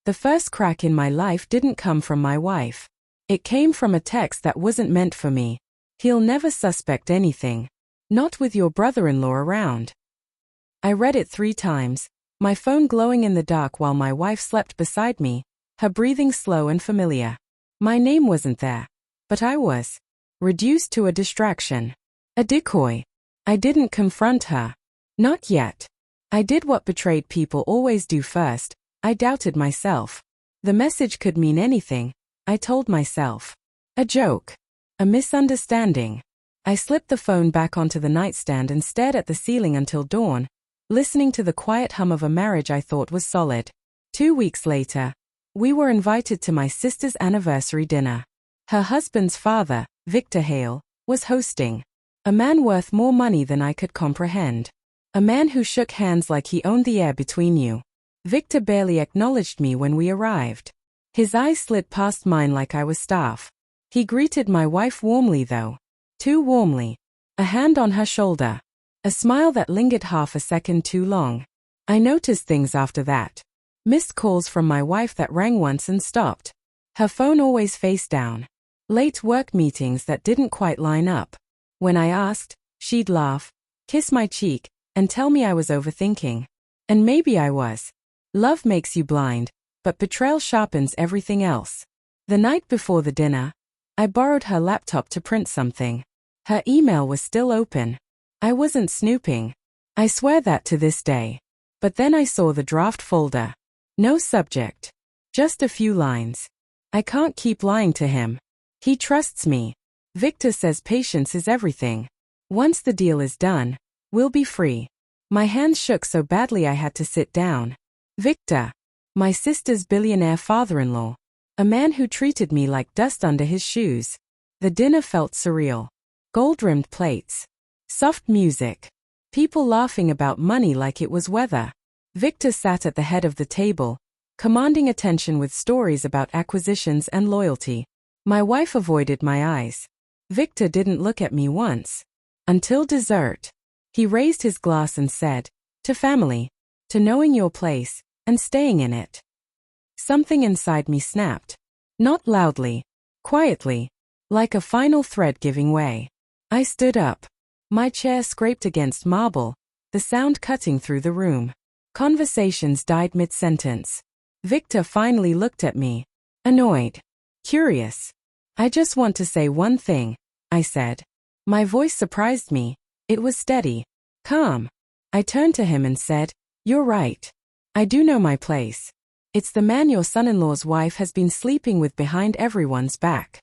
The first crack in my life didn't come from my wife. It came from a text that wasn't meant for me. He'll never suspect anything. Not with your brother-in-law around. I read it 3 times, my phone glowing in the dark while my wife slept beside me, her breathing slow and familiar. My name wasn't there, but I was. Reduced to a distraction. A decoy. I didn't confront her. Not yet. I did what betrayed people always do first. I doubted myself. The message could mean anything, I told myself. A joke. A misunderstanding. I slipped the phone back onto the nightstand and stared at the ceiling until dawn, listening to the quiet hum of a marriage I thought was solid. 2 weeks later, we were invited to my sister's anniversary dinner. Her husband's father, Victor Hale, was hosting. A man worth more money than I could comprehend. A man who shook hands like he owned the air between you. Victor barely acknowledged me when we arrived. His eyes slid past mine like I was staff. He greeted my wife warmly though. Too warmly. A hand on her shoulder. A smile that lingered half a second too long. I noticed things after that. Missed calls from my wife that rang once and stopped. Her phone always face down. Late work meetings that didn't quite line up. When I asked, she'd laugh, kiss my cheek, and tell me I was overthinking. And maybe I was. Love makes you blind, but betrayal sharpens everything else. The night before the dinner, I borrowed her laptop to print something. Her email was still open. I wasn't snooping. I swear that to this day. But then I saw the draft folder. No subject. Just a few lines. I can't keep lying to him. He trusts me. Victor says patience is everything. Once the deal is done, we'll be free. My hands shook so badly I had to sit down. Victor. My sister's billionaire father-in-law. A man who treated me like dust under his shoes. The dinner felt surreal. Gold-rimmed plates. Soft music. People laughing about money like it was weather. Victor sat at the head of the table, commanding attention with stories about acquisitions and loyalty. My wife avoided my eyes. Victor didn't look at me once. Until dessert. He raised his glass and said, "To family, to knowing your place, and staying in it." Something inside me snapped. Not loudly. Quietly. Like a final thread giving way. I stood up. My chair scraped against marble, the sound cutting through the room. Conversations died mid-sentence. Victor finally looked at me. Annoyed. Curious. "I just want to say one thing," I said. My voice surprised me. It was steady. Calm. I turned to him and said, "You're right. I do know my place. It's the man your son-in-law's wife has been sleeping with behind everyone's back."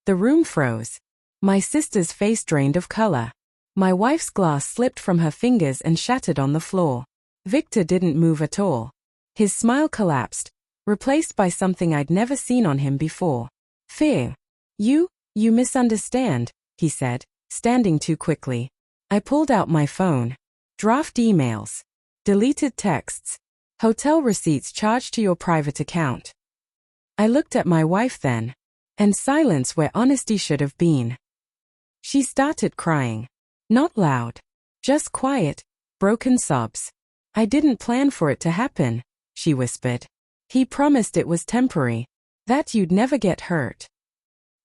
The room froze. My sister's face drained of color. My wife's glass slipped from her fingers and shattered on the floor. Victor didn't move at all. His smile collapsed, replaced by something I'd never seen on him before. Fear. You misunderstand," he said, standing too quickly. I pulled out my phone. Draft emails. Deleted texts. Hotel receipts charged to your private account. I looked at my wife then. And silence where honesty should have been. She started crying. Not loud. Just quiet, broken sobs. "I didn't plan for it to happen," she whispered. "He promised it was temporary. That you'd never get hurt."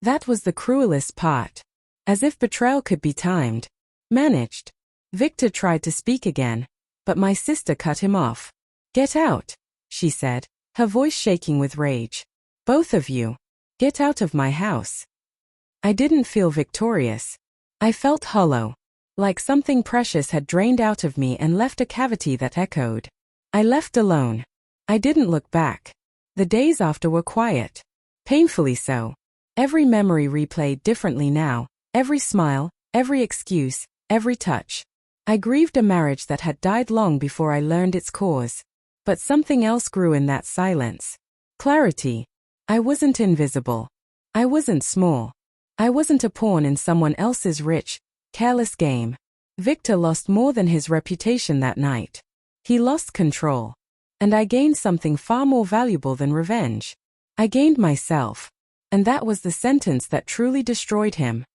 That was the cruelest part. As if betrayal could be timed. Managed. Victor tried to speak again, but my sister cut him off. "Get out," she said, her voice shaking with rage. "Both of you. Get out of my house." I didn't feel victorious. I felt hollow. Like something precious had drained out of me and left a cavity that echoed. I left alone. I didn't look back. The days after were quiet. Painfully so. Every memory replayed differently now. Every smile, every excuse, every touch. I grieved a marriage that had died long before I learned its cause. But something else grew in that silence. Clarity. I wasn't invisible. I wasn't small. I wasn't a pawn in someone else's rich, careless game. Victor lost more than his reputation that night. He lost control. And I gained something far more valuable than revenge. I gained myself. And that was the sentence that truly destroyed him.